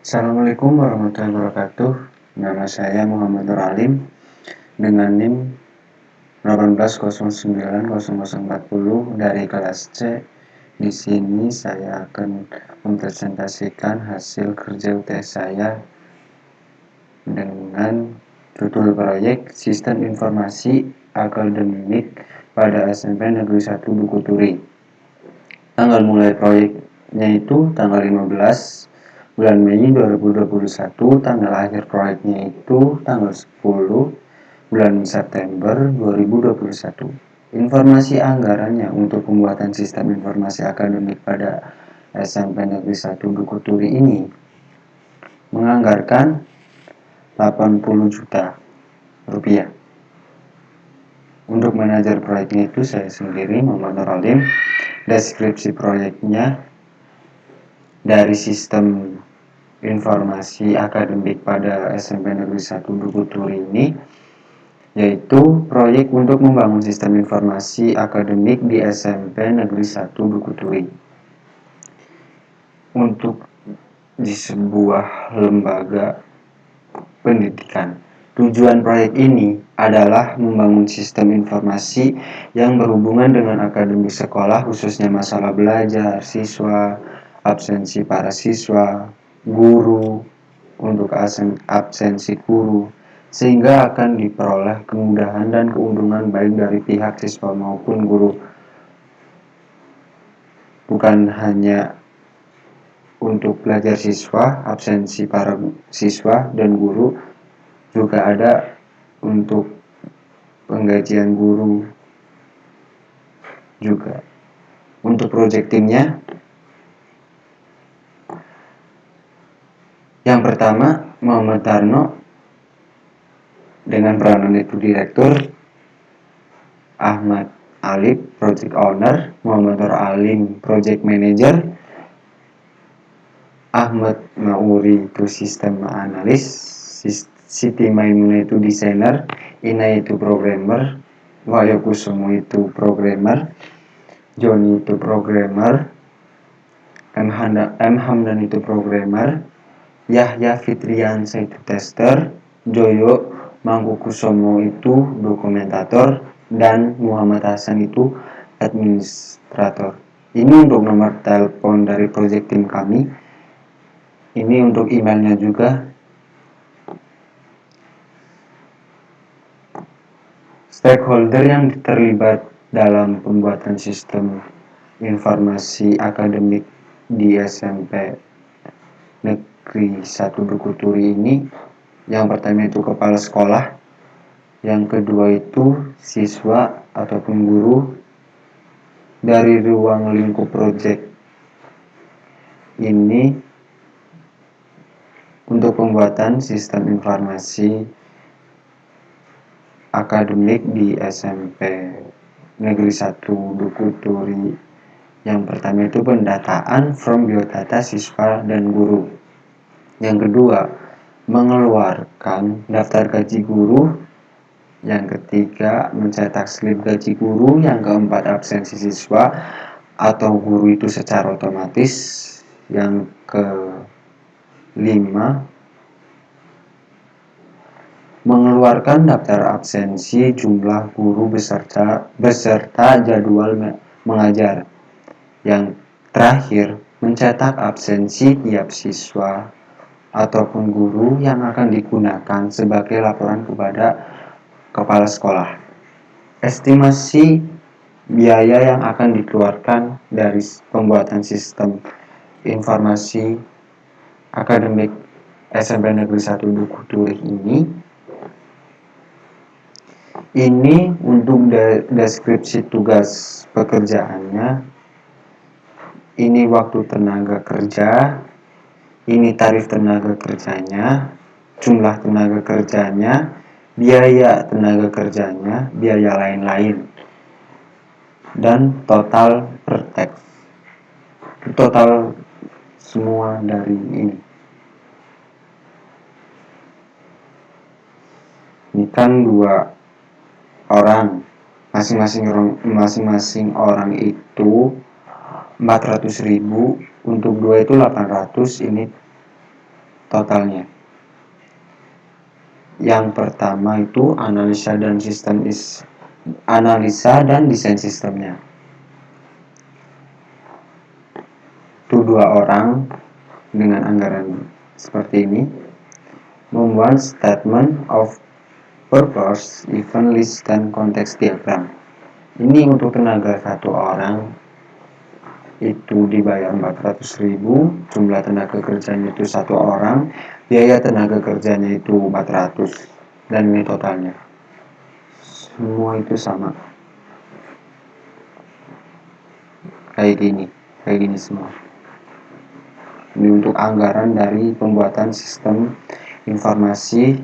Assalamualaikum warahmatullahi wabarakatuh. Nama saya Muhammad Nur Alim dengan NIM 18090040 dari kelas C. Di sini saya akan mempresentasikan hasil kerja UTS saya dengan judul proyek Sistem Informasi Akademik pada SMP Negeri 1 Duku Turi. Tanggal mulai proyeknya itu tanggal 15 bulan Mei 2021, tanggal akhir proyeknya itu tanggal 10 bulan September 2021. Informasi anggarannya untuk pembuatan sistem informasi akademik pada SMP Negeri 1 Duku Turi ini menganggarkan 80 juta rupiah. Untuk manajer proyeknya itu saya sendiri, Muhammad Nur Alim. Deskripsi proyeknya dari sistem informasi akademik pada SMP Negeri 1 Duku Turi ini, yaitu proyek untuk membangun sistem informasi akademik di SMP Negeri 1 Duku Turi untuk di sebuah lembaga pendidikan. Tujuan proyek ini adalah membangun sistem informasi yang berhubungan dengan akademik sekolah, khususnya masalah belajar, siswa, absensi para siswa, guru, untuk absensi guru, sehingga akan diperoleh kemudahan dan keuntungan baik dari pihak siswa maupun guru. Bukan hanya untuk belajar siswa, absensi para siswa dan guru, juga ada untuk penggajian guru juga. Untuk proyek timnya, yang pertama Muhammad Tarno dengan peranan itu direktur, Ahmad Alif project owner, Muhammad Nur Alim project manager, Ahmad Mauri itu sistem analis, Siti Maimunah itu desainer, Ina itu programmer, Wahyu Kusumo itu programmer, Joni itu programmer, M. Hamdan itu programmer, Yahya Fitriansa itu tester, Joyo Mangkukusomo itu dokumentator, dan Muhammad Hasan itu administrator. Ini untuk nomor telepon dari project tim kami. Ini untuk emailnya juga. Stakeholder yang terlibat dalam pembuatan sistem informasi akademik di SMP Negeri 1 Duku Turi ini, yang pertama itu kepala sekolah, yang kedua itu siswa ataupun guru. Dari ruang lingkup proyek ini untuk pembuatan sistem informasi akademik di SMP Negeri 1 Duku Turi. Yang pertama itu pendataan from biodata siswa dan guru. Yang kedua, mengeluarkan daftar gaji guru. Yang ketiga, mencetak slip gaji guru. Yang keempat, absensi siswa atau guru itu secara otomatis. Yang kelima, mengeluarkan daftar absensi jumlah guru beserta jadwal mengajar. Yang terakhir, mencetak absensi tiap siswa ataupun guru yang akan digunakan sebagai laporan kepada kepala sekolah. Estimasi biaya yang akan dikeluarkan dari pembuatan sistem informasi akademik SMP Negeri 1 Duku Turi ini untuk deskripsi tugas pekerjaannya, ini waktu tenaga kerja, ini tarif tenaga kerjanya, jumlah tenaga kerjanya, biaya tenaga kerjanya, biaya lain-lain, dan total per teks. Total semua dari ini. Ini kan 2 orang, masing-masing orang itu 400.000, untuk 2 itu 800, ini totalnya. Yang pertama itu analisa dan desain sistemnya. Itu 2 orang dengan anggaran seperti ini membuat statement of purpose, event list, dan konteks diagram. Ini untuk tenaga 1 orang itu dibayar 400.000, jumlah tenaga kerjanya itu 1 orang, biaya tenaga kerjanya itu 400, dan ini totalnya. Semua itu sama. Kayak gini semua. Ini untuk anggaran dari pembuatan sistem informasi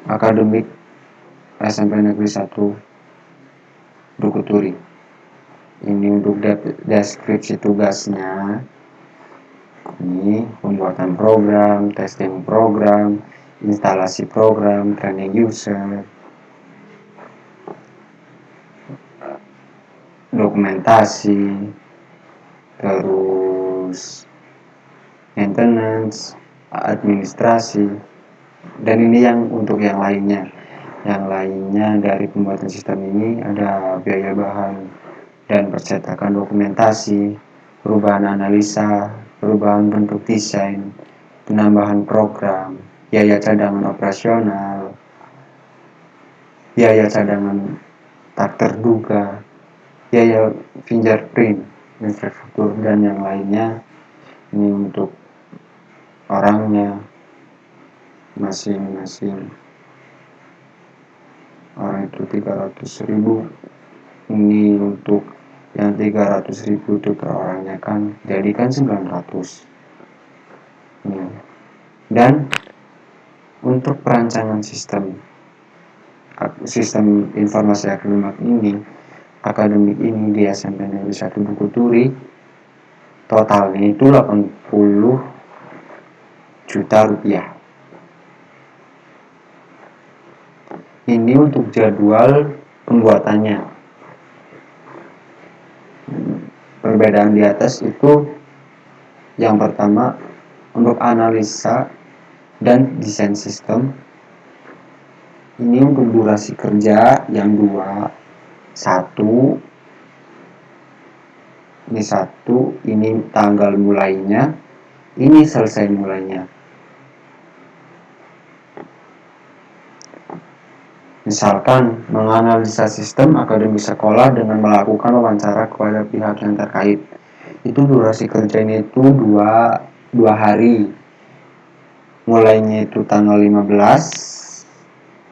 akademik SMP Negeri 1 Dukuturi. Ini untuk deskripsi tugasnya. Ini pembuatan program, testing program, instalasi program, training user, dokumentasi, terus maintenance, administrasi, dan ini yang untuk yang lainnya. Yang lainnya dari pembuatan sistem ini ada biaya bahan dan percetakan dokumentasi, perubahan analisa, perubahan bentuk desain, penambahan program, biaya cadangan operasional, biaya cadangan tak terduga, biaya fingerprint, infrastruktur, dan yang lainnya. Ini untuk orangnya, masing-masing orang itu 300.000. Ini untuk yang 300.000 itu per orangnya kan, jadi kan 900. Dan untuk perancangan sistem informasi akademik ini di SMP Negeri 1 Bukuturi totalnya itu 80 juta rupiah. Ini untuk jadwal pembuatannya. Perbedaan di atas itu yang pertama untuk analisa dan desain sistem. Ini untuk durasi kerja yang 1, ini 1, ini tanggal mulainya, ini selesai mulainya. Misalkan menganalisa sistem akademik sekolah dengan melakukan wawancara kepada pihak yang terkait. Itu durasi kerjanya itu 2 hari. Mulainya itu tanggal 15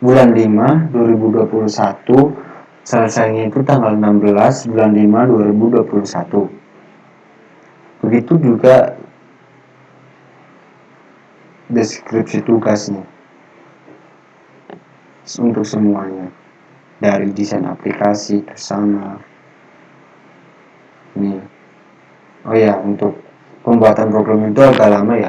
bulan 5 2021, selesainya itu tanggal 16 bulan 5 2021. Begitu juga deskripsi tugasnya untuk semuanya, dari desain aplikasi bersama. Nih, oh ya, untuk pembuatan program itu agak lama ya,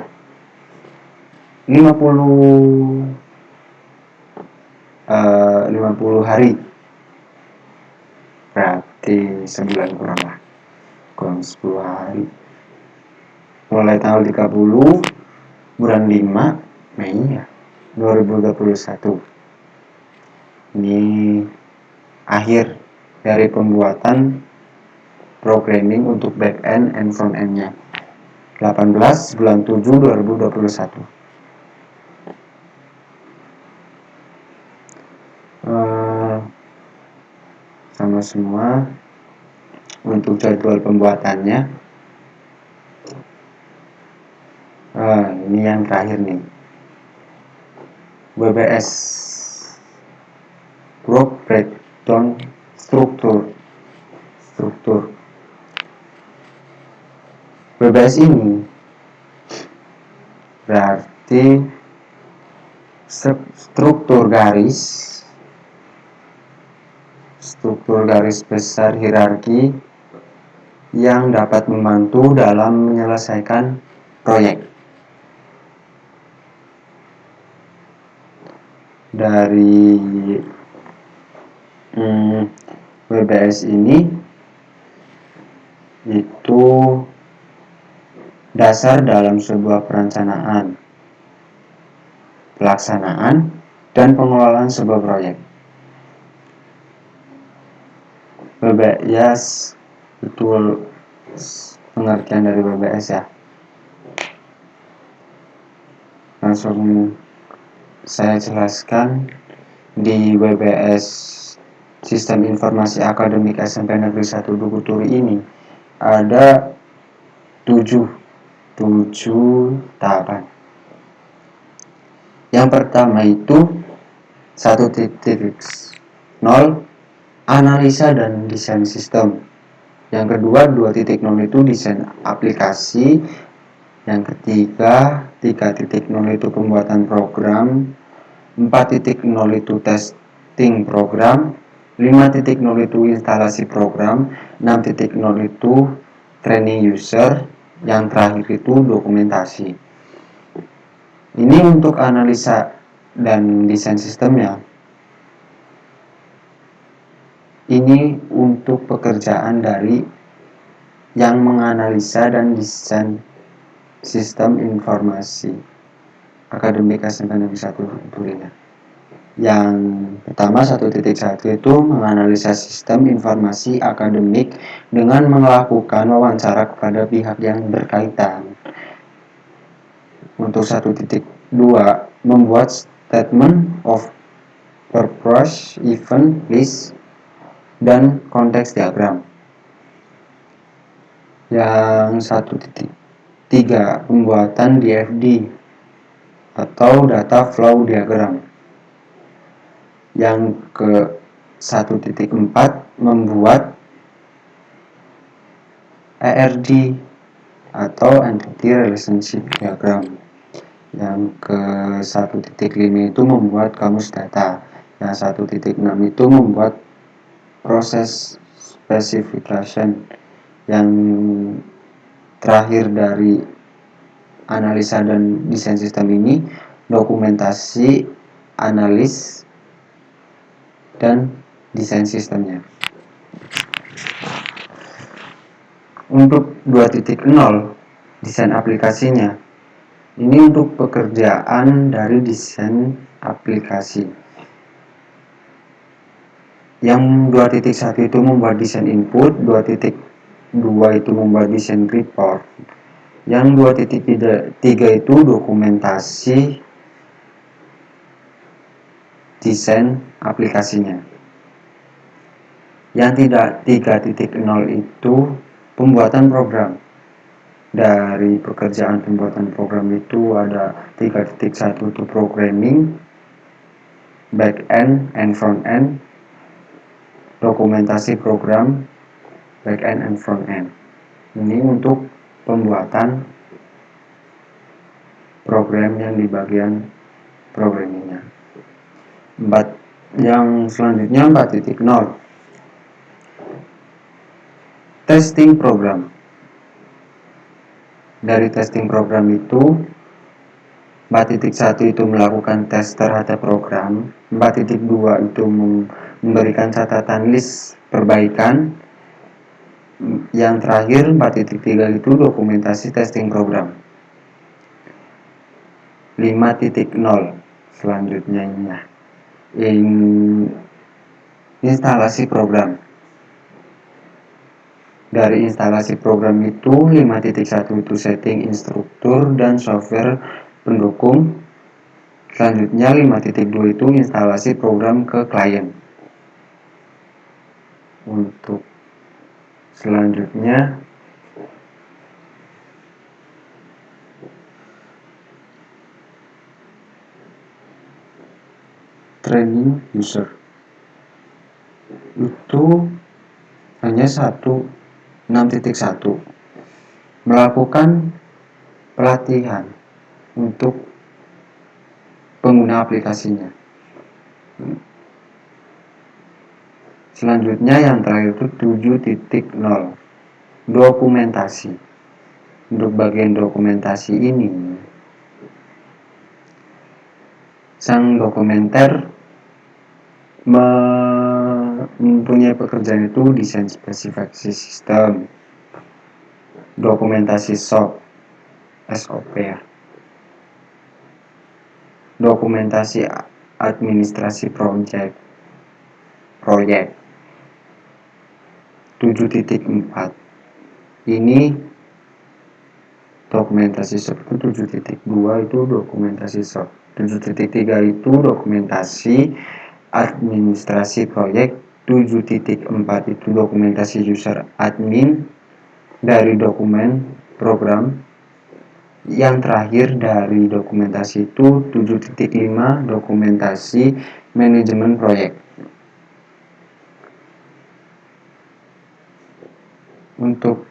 50 hari, berarti 9 kurang 10 hari. Mulai tanggal 30 bulan 5 Mei ya 2021. Ini akhir dari pembuatan programming untuk back end and front end-nya. 18 bulan 7 2021. Sama semua. Untuk jadwal pembuatannya, ini yang terakhir nih, WBS, Work Breakdown Struktur. WBS ini berarti struktur garis besar hierarki yang dapat membantu dalam menyelesaikan proyek. Dari WBS ini itu dasar dalam sebuah perencanaan, pelaksanaan, dan pengelolaan sebuah proyek. BBS, betul pengertian dari BBS ya. Langsung saya jelaskan. Di BBS Sistem Informasi Akademik SMP Negeri 1 Duku Turi ini ada 7 tahapan. Yang pertama itu 1.0 analisa dan desain sistem. Yang kedua 2.0 itu desain aplikasi. Yang ketiga 3.0 itu pembuatan program. 4.0 itu testing program. 5.0 itu instalasi program. 6.0 itu training user. Yang terakhir itu dokumentasi. Ini untuk analisa dan desain sistemnya. Ini untuk pekerjaan dari yang menganalisa dan desain sistem informasi akademik SMP Negeri 1 Turi. Yang pertama 1.1 itu menganalisa sistem informasi akademik dengan melakukan wawancara kepada pihak yang berkaitan. Untuk 1.2 membuat statement of purpose, event, list, dan konteks diagram. Yang 1.3 pembuatan DFD atau data flow diagram. Yang ke 1.4 membuat ERD atau Entity Relationship Diagram. Yang ke 1.5 itu membuat kamus data. Yang 1.6 itu membuat proses specification. Yang terakhir dari analisa dan desain sistem ini dokumentasi, analis, dan desain sistemnya. Untuk 2.0 desain aplikasinya, ini untuk pekerjaan dari desain aplikasi. Yang 2.1 itu membuat desain input, 2.2 itu membuat desain report. Yang 2.3 itu dokumentasi desain aplikasinya. Yang 3.0 itu pembuatan program. Dari pekerjaan pembuatan program itu ada 3.1 itu programming, back end and front end, dokumentasi program, back end and front end. Ini untuk pembuatan program yang di bagian programmingnya. Yang selanjutnya 4.0 testing program. Dari testing program itu 4.1 itu melakukan tes terhadap program. 4.2 itu memberikan catatan list perbaikan. Yang terakhir 4.3 itu dokumentasi testing program. 5.0 selanjutnya instalasi program. Dari instalasi program itu 5.1 itu setting instruktur dan software pendukung. Selanjutnya 5.2 itu instalasi program ke klien. Untuk selanjutnya training user itu hanya 6.1 melakukan pelatihan untuk pengguna aplikasinya. Selanjutnya yang terakhir itu 7.0 dokumentasi. Untuk bagian dokumentasi ini sang dokumenter mempunyai pekerjaan itu desain spesifikasi sistem, dokumentasi SOP, SOP ya. Dokumentasi administrasi proyek 7.4 ini dokumentasi SOP itu 7.2 itu dokumentasi SOP, 7.3 itu dokumentasi administrasi proyek, 7.4 itu dokumentasi user admin dari dokumen program, yang terakhir dari dokumentasi itu 7.5 dokumentasi manajemen proyek. Untuk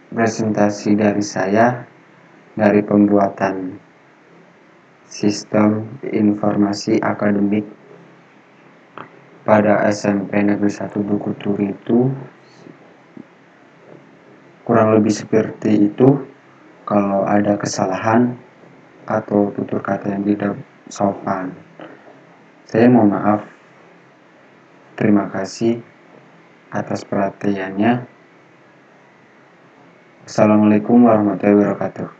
presentasi dari saya dari pembuatan sistem informasi akademik pada SMP Negeri 1 Bukuturi itu kurang lebih seperti itu. Kalau ada kesalahan atau tutur kata yang tidak sopan, saya mohon maaf. Terima kasih atas perhatiannya. Assalamualaikum warahmatullahi wabarakatuh.